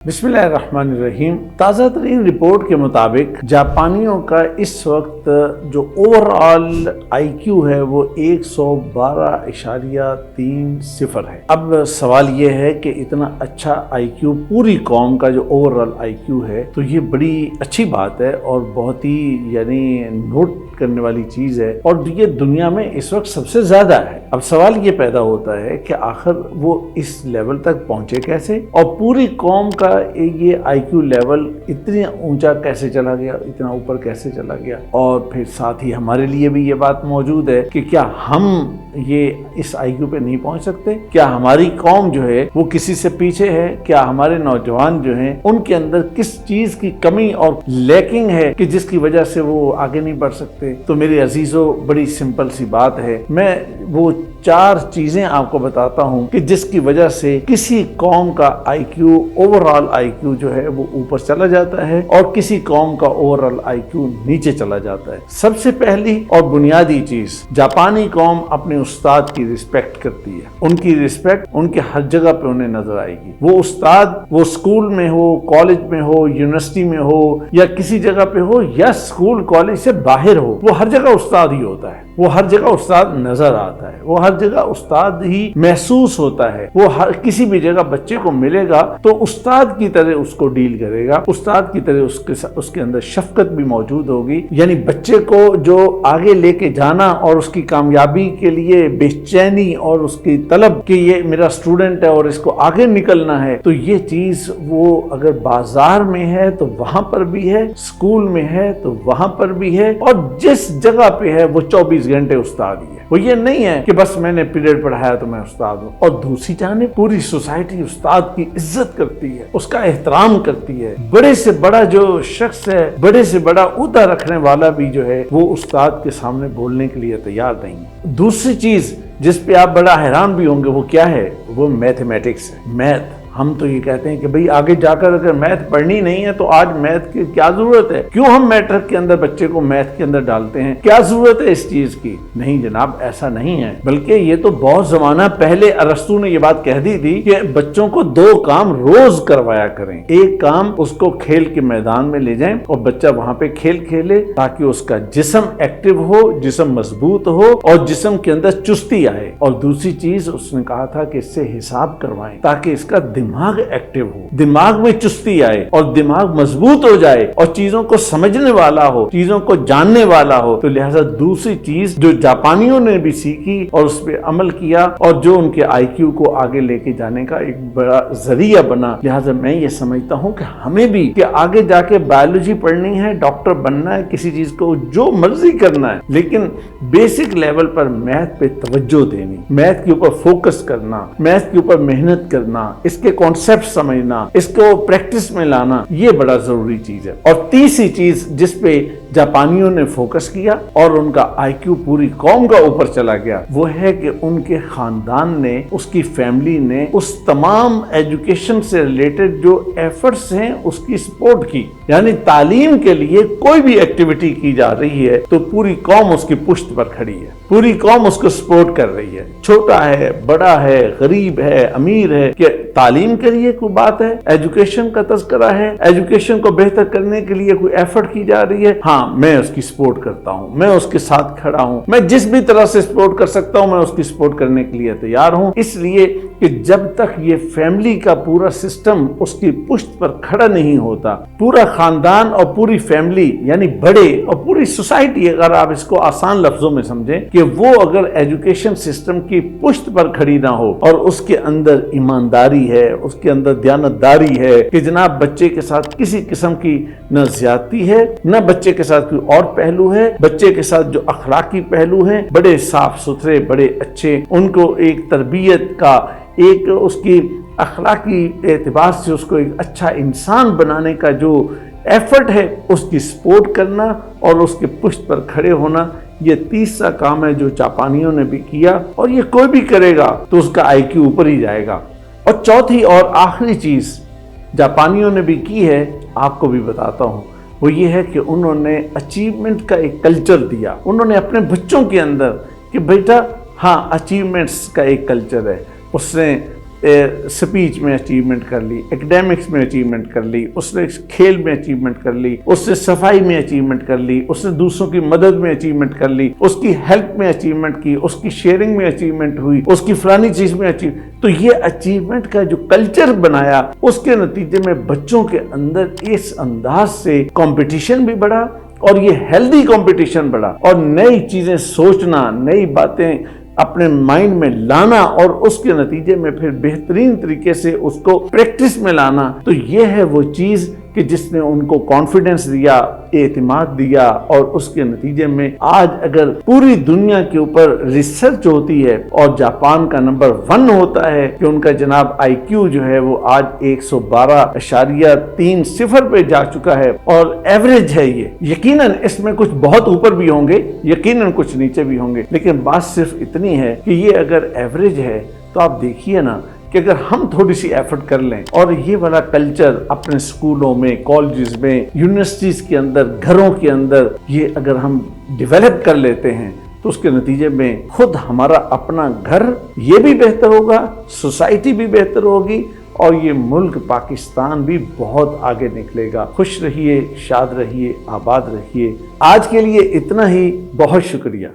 بسم اللہ الرحمن الرحیم۔ تازہ ترین رپورٹ کے مطابق جاپانیوں کا اس وقت جو اوور آل آئی کیو ہے وہ 112.30 ہے۔ اب سوال یہ ہے کہ اتنا اچھا آئی کیو پوری قوم کا جو اوور آل آئی کیو ہے تو یہ بڑی اچھی بات ہے اور بہت ہی نوٹ کرنے والی چیز ہے، اور یہ دنیا میں اس وقت سب سے زیادہ ہے۔ اب سوال یہ پیدا ہوتا ہے کہ آخر وہ اس لیول تک پہنچے کیسے، اور پوری قوم کا یہ آئی کیو لیول اتنا اونچا کیسے چلا گیا، اتنا اوپر کیسے چلا گیا، اور پھر ساتھ ہی ہمارے لیے بھی یہ بات موجود ہے کہ کیا ہم یہ اس آئی کیو پہ نہیں پہنچ سکتے؟ کیا ہماری قوم جو ہے وہ کسی سے پیچھے ہے؟ کیا ہمارے نوجوان جو ہیں ان کے اندر کس چیز کی کمی اور لیکنگ ہے کہ جس کی وجہ سے وہ آگے نہیں بڑھ سکتے؟ تو میرے عزیزوں، بڑی سمپل سی بات ہے، میں وہ 4 چیزیں آپ کو بتاتا ہوں کہ جس کی وجہ سے کسی قوم کا آئی کیو، اوور آل آئی کیو جو ہے وہ اوپر چلا جاتا ہے اور کسی قوم کا اوور آل آئی کیو نیچے چلا جاتا ہے۔ سب سے پہلی اور بنیادی چیز، جاپانی قوم اپنے استاد کی رسپیکٹ کرتی ہے۔ ان کی رسپیکٹ ان کے ہر جگہ پہ انہیں نظر آئے گی۔ وہ استاد، وہ اسکول میں ہو، کالج میں ہو، یونیورسٹی میں ہو، یا کسی جگہ پہ ہو، یا اسکول کالج سے باہر ہو، وہ ہر جگہ استاد ہی ہوتا ہے۔ وہ ہر جگہ استاد نظر آتا ہے، وہ ہر جگہ استاد ہی محسوس ہوتا ہے۔ وہ ہر کسی بھی جگہ بچے کو ملے گا تو استاد کی طرح اس کو ڈیل کرے گا، استاد کی طرح اس کے اندر شفقت بھی موجود ہوگی۔ یعنی بچے کو جو آگے لے کے جانا اور اس کی کامیابی کے لیے بے چینی اور اس کی طلب کہ یہ میرا اسٹوڈنٹ ہے اور اس کو آگے نکلنا ہے، تو یہ چیز وہ اگر بازار میں ہے تو وہاں پر بھی ہے، اسکول میں ہے تو وہاں پر بھی ہے، اور جس جگہ پہ ہے وہ 24 گھنٹے استاد ہی ہے۔ وہ یہ نہیں ہے کہ بس میں نے پیریڈ پڑھایا تو میں استاد ہوں۔ اور دوسری جانب پوری سوسائٹی استاد کی عزت کرتی ہے، اس کا احترام کرتی ہے۔ بڑے سے بڑا جو شخص ہے، بڑے سے بڑا عہدہ رکھنے والا بھی جو ہے وہ استاد کے سامنے بولنے کے لیے تیار نہیں ہے۔ دوسری چیز جس پہ آپ بڑا حیران بھی ہوں گے وہ کیا ہے؟ وہ میتھمیٹکس ہے، میتھ۔ ہم تو یہ کہتے ہیں کہ بھئی آگے جا کر اگر میتھ پڑھنی نہیں ہے تو آج میتھ کی کیا ضرورت ہے؟ کیوں ہم میٹرک کے اندر بچے کو میتھ کے اندر ڈالتے ہیں؟ کیا ضرورت ہے اس چیز کی؟ نہیں جناب، ایسا نہیں ہے، بلکہ یہ تو بہت زمانہ پہلے ارسطو نے یہ بات کہہ دی تھی کہ بچوں کو 2 کام روز کروایا کریں۔ ایک کام اس کو کھیل کے میدان میں لے جائیں اور بچہ وہاں پہ کھیل کھیلے تاکہ اس کا جسم ایکٹیو ہو، جسم مضبوط ہو اور جسم کے اندر چستی آئے، اور دوسری چیز اس نے کہا تھا کہ اس سے حساب کروائیں تاکہ اس کا دماغ ایکٹیو ہو، دماغ میں چستی آئے اور دماغ مضبوط ہو جائے اور چیزوں کو سمجھنے والا ہو، چیزوں کو جاننے والا ہو۔ تو لہذا دوسری چیز جو جاپانیوں نے بھی سیکھی اور اس پہ عمل کیا اور جو ان کے آئی کیو کو آگے لے کے جانے کا ایک بڑا ذریعہ بنا، لہذا میں یہ سمجھتا ہوں کہ ہمیں بھی کہ آگے جا کے بایولوجی پڑھنی ہے، ڈاکٹر بننا ہے، کسی چیز کو جو مرضی کرنا ہے، لیکن بیسک لیول پر میتھ پہ توجہ دینی، میتھ کے اوپر فوکس کرنا، میتھ کے اوپر محنت کرنا، اس کے کانسیپٹ سمجھنا، اس کو پریکٹس میں لانا، یہ بڑا ضروری چیز ہے۔ اور تیسری چیز جس پہ جاپانیوں نے فوکس کیا اور ان کا آئی کیو پوری قوم کا اوپر چلا گیا، وہ ہے کہ ان کے خاندان نے، اس کی فیملی نے اس تمام ایجوکیشن سے ریلیٹڈ جو ایفرٹس ہیں اس کی سپورٹ کی۔ یعنی تعلیم کے لیے کوئی بھی ایکٹیویٹی کی جا رہی ہے تو پوری قوم اس کی پشت پر کھڑی ہے، پوری قوم اس کو سپورٹ کر رہی ہے، چھوٹا ہے، بڑا ہے، غریب ہے، امیر ہے، کہ تعلیم کے لیے کوئی بات ہے، ایجوکیشن کا تذکرہ ہے، ایجوکیشن کو بہتر کرنے کے لیے کوئی ایفرٹ کی جا رہی ہے، ہاں میں اس کی سپورٹ کرتا ہوں، میں اس کے ساتھ کھڑا ہوں، میں جس بھی طرح سے سپورٹ کر سکتا ہوں میں اس کی سپورٹ کرنے کے لیے تیار ہوں۔ اس لیے کہ جب تک یہ فیملی کا پورا سسٹم اس کی پشت پر کھڑا نہیں ہوتا، پورا خاندان اور پوری فیملی یعنی بڑے اور پوری سوسائٹی، اگر آپ اس کو آسان لفظوں میں سمجھیں کہ وہ اگر ایجوکیشن سسٹم کی پشت پر کھڑی نہ ہو اور اس کے اندر ایمانداری ہے، اس کے اندر دیانتداری ہے کہ جناب بچے کے ساتھ کسی قسم کی نہ زیادتی ہے، نہ بچے کے ساتھ کوئی اور پہلو ہے، بچے کے ساتھ جو اخلاقی پہلو ہیں بڑے صاف ستھرے، بڑے اچھے، ان کو ایک تربیت کا، ایک اس کی اخلاقی اعتبار سے اس کو ایک اچھا انسان بنانے کا جو ایفرٹ ہے اس کی سپورٹ کرنا اور اس کے پشت پر کھڑے ہونا، یہ تیسرا کام ہے جو جاپانیوں نے بھی کیا، اور یہ کوئی بھی کرے گا تو اس کا آئی کیو اوپر ہی جائے گا۔ اور چوتھی اور آخری چیز جاپانیوں نے بھی کی ہے، آپ کو بھی بتاتا ہوں، وہ یہ ہے کہ انہوں نے اچیومنٹ کا ایک کلچر دیا۔ انہوں نے اپنے بچوں کے اندر کہ بیٹا ہاں اچیومنٹس کا ایک کلچر ہے، اس نے سپیچ میں اچیومنٹ کر لی، ایکڈیمکس میں اچیومنٹ کر لی، اس نے کھیل میں اچیومنٹ کر لی، اس نے صفائی میں اچیومنٹ کر لی، اس نے دوسروں کی مدد میں اچیومنٹ کر لی، اس کی ہیلپ میں اچیومنٹ کی، اس کی شیئرنگ میں اچیومنٹ ہوئی، اس کی فلانی چیز میں تو یہ اچیومنٹ کا جو کلچر بنایا، اس کے نتیجے میں بچوں کے اندر اس انداز سے کمپٹیشن بھی بڑھا، اور یہ ہیلدی کمپٹیشن بڑھا، اور نئی چیزیں سوچنا، نئی باتیں اپنے مائنڈ میں لانا، اور اس کے نتیجے میں پھر بہترین طریقے سے اس کو پریکٹس میں لانا، تو یہ ہے وہ چیز کہ جس نے ان کو کانفیڈنس دیا، اعتماد دیا، اور اس کے نتیجے میں آج اگر پوری دنیا کے اوپر ریسرچ ہوتی ہے اور جاپان کا نمبر 1 ہوتا ہے کہ ان کا جناب آئی کیو جو ہے وہ آج 112.30 پہ جا چکا ہے، اور ایوریج ہے یہ، یقیناً اس میں کچھ بہت اوپر بھی ہوں گے، یقیناً کچھ نیچے بھی ہوں گے، لیکن بات صرف اتنی ہے کہ یہ اگر ایوریج ہے تو آپ دیکھیے نا کہ اگر ہم تھوڑی سی ایفرٹ کر لیں اور یہ والا کلچر اپنے سکولوں میں، کالجز میں، یونیورسٹیز کے اندر، گھروں کے اندر یہ اگر ہم ڈیولپ کر لیتے ہیں تو اس کے نتیجے میں خود ہمارا اپنا گھر یہ بھی بہتر ہوگا، سوسائٹی بھی بہتر ہوگی، اور یہ ملک پاکستان بھی بہت آگے نکلے گا۔ خوش رہیے، شاد رہیے، آباد رہیے۔ آج کے لیے اتنا ہی، بہت شکریہ۔